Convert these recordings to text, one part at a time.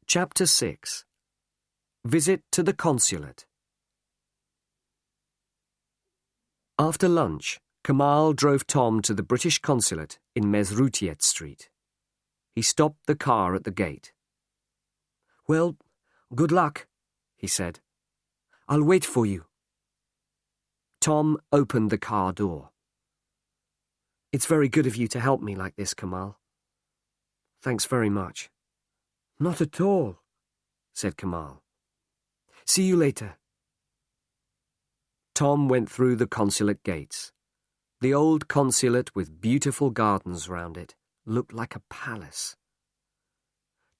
Chapter 6. Visit to the Consulate. After lunch, Kamal drove Tom to the British Consulate in Mesrutiet Street. He stopped the car at the gate. "Well, good luck," he said. "I'll wait for you." Tom opened the car door. "It's very good of you to help me like this, Kamal." "Thanks very much." "Not at all," said Kamal. "See you later." Tom went through the consulate gates. The old consulate with beautiful gardens round it looked like a palace.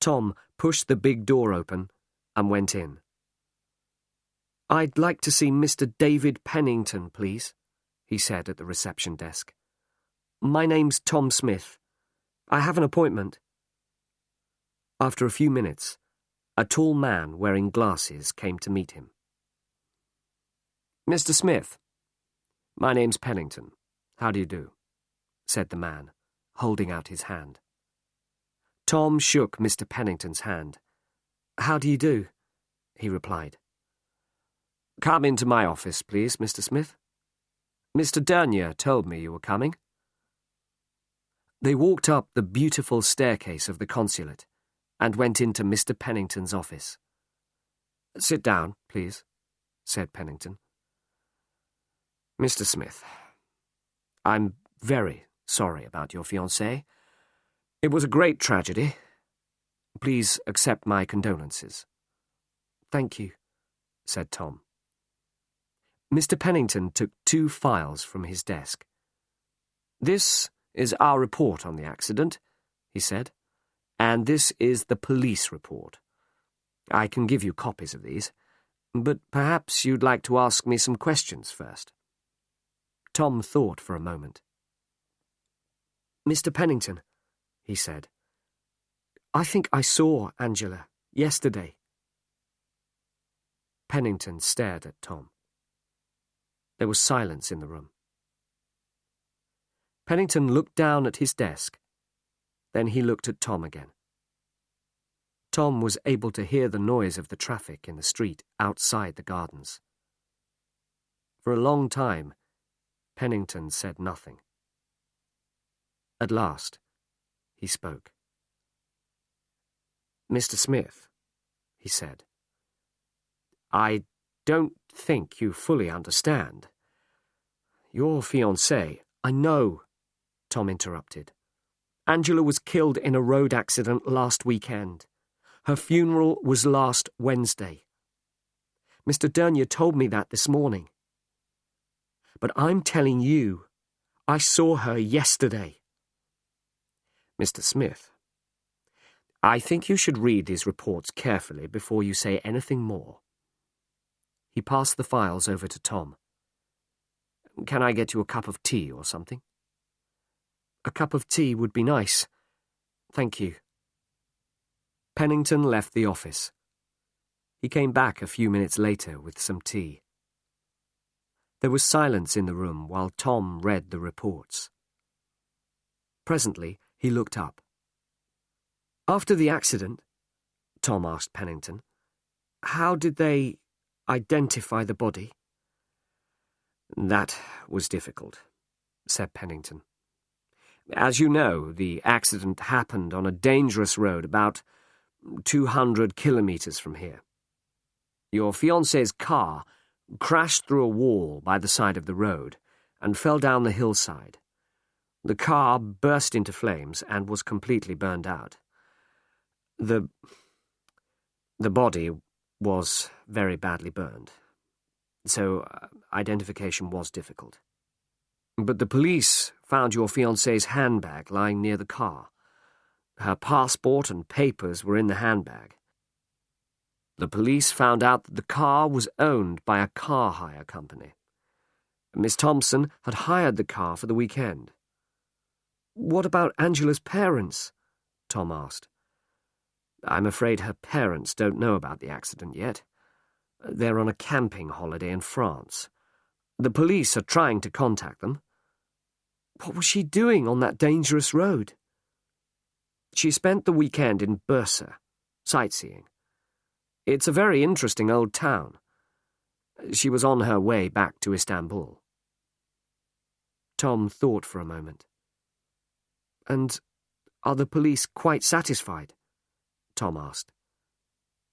Tom pushed the big door open and went in. "I'd like to see Mr. David Pennington, please," he said at the reception desk. "My name's Tom Smith. I have an appointment." After a few minutes, a tall man wearing glasses came to meet him. "Mr. Smith, my name's Pennington. How do you do?" said the man, holding out his hand. Tom shook Mr. Pennington's hand. "How do you do?" he replied. "Come into my office, please, Mr. Smith. Mr. Dernier told me you were coming." They walked up the beautiful staircase of the consulate and went into Mr. Pennington's office. "Sit down, please," said Pennington. "Mr. Smith, I'm very sorry about your fiancée. It was a great tragedy. Please accept my condolences." "Thank you," said Tom. Mr. Pennington took 2 files from his desk. "This is our report on the accident," he said, "and this is the police report. I can give you copies of these, but perhaps you'd like to ask me some questions first." Tom thought for a moment. "Mr. Pennington," he said, "I think I saw Angela yesterday." Pennington stared at Tom. There was silence in the room. Pennington looked down at his desk. Then he looked at Tom again. Tom was able to hear the noise of the traffic in the street outside the gardens. For a long time, Pennington said nothing. At last, he spoke. "Mr. Smith," he said, "I don't think you fully understand. Your fiancée—" "I know," Tom interrupted. "Angela was killed in a road accident last weekend. Her funeral was last Wednesday. Mr. Dernier told me that this morning. But I'm telling you, I saw her yesterday." "Mr. Smith, I think you should read these reports carefully before you say anything more." He passed the files over to Tom. "Can I get you a cup of tea or something?" "A cup of tea would be nice. Thank you." Pennington left the office. He came back a few minutes later with some tea. There was silence in the room while Tom read the reports. Presently, he looked up. "After the accident," Tom asked Pennington, "how did they identify the body?" "That was difficult," said Pennington. "As you know, the accident happened on a dangerous road about 200 kilometers from here. Your fiancée's car crashed through a wall by the side of the road and fell down the hillside. The car burst into flames and was completely burned out. The body was very badly burned, so identification was difficult. But the police found your fiancée's handbag lying near the car. Her passport and papers were in the handbag. The police found out that the car was owned by a car hire company. Miss Thompson had hired the car for the weekend." "What about Angela's parents?" Tom asked. "I'm afraid her parents don't know about the accident yet. They're on a camping holiday in France. The police are trying to contact them." "What was she doing on that dangerous road?" "She spent the weekend in Bursa. sightseeing. It's a very interesting old town. She was on her way back to Istanbul. Tom thought for a moment. And are the police quite satisfied? Tom asked.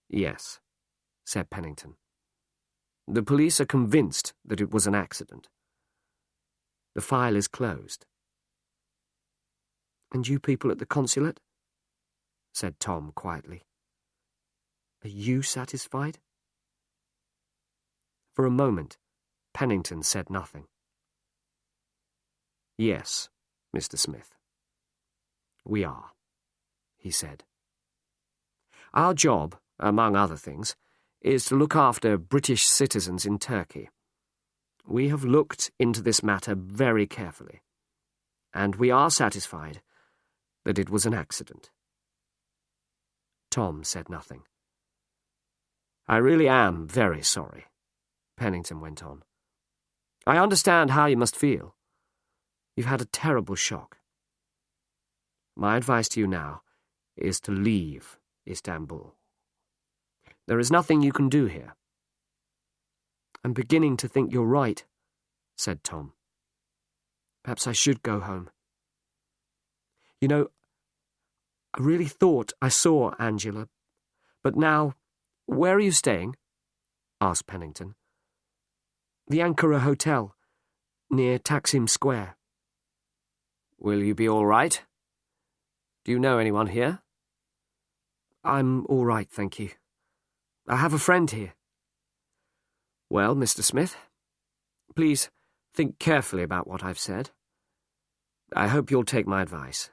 Yes, said Pennington. The police are convinced that it was an accident. The file is closed. And you people at the consulate? Said Tom quietly. Are you satisfied? For a moment, Pennington said nothing. Yes, Mr. Smith. We are, he said. Our job, among other things, is to look after British citizens in Turkey. We have looked into this matter very carefully, and we are satisfied that it was an accident. Tom said nothing. I really am very sorry, Pennington went on. I understand how you must feel. You've had a terrible shock. My advice to you now is to leave Istanbul. There is nothing you can do here. I'm beginning to think you're right, said Tom. Perhaps I should go home. You know, I really thought I saw Angela, but now, where are you staying? Asked Pennington. The Ankara Hotel, near Taksim Square. Will you be all right? Do you know anyone here? I'm all right, thank you. I have a friend here. Well, Mr. Smith, please think carefully about what I've said. I hope you'll take my advice.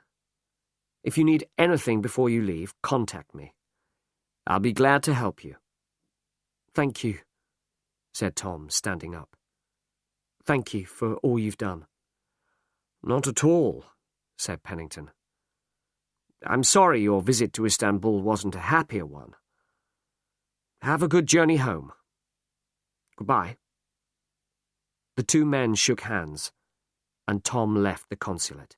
If you need anything before you leave, contact me. I'll be glad to help you. Thank you, said Tom, standing up. Thank you for all you've done. Not at all, said Pennington. I'm sorry your visit to Istanbul wasn't a happier one. Have a good journey home. Goodbye. The two men shook hands, and Tom left the consulate.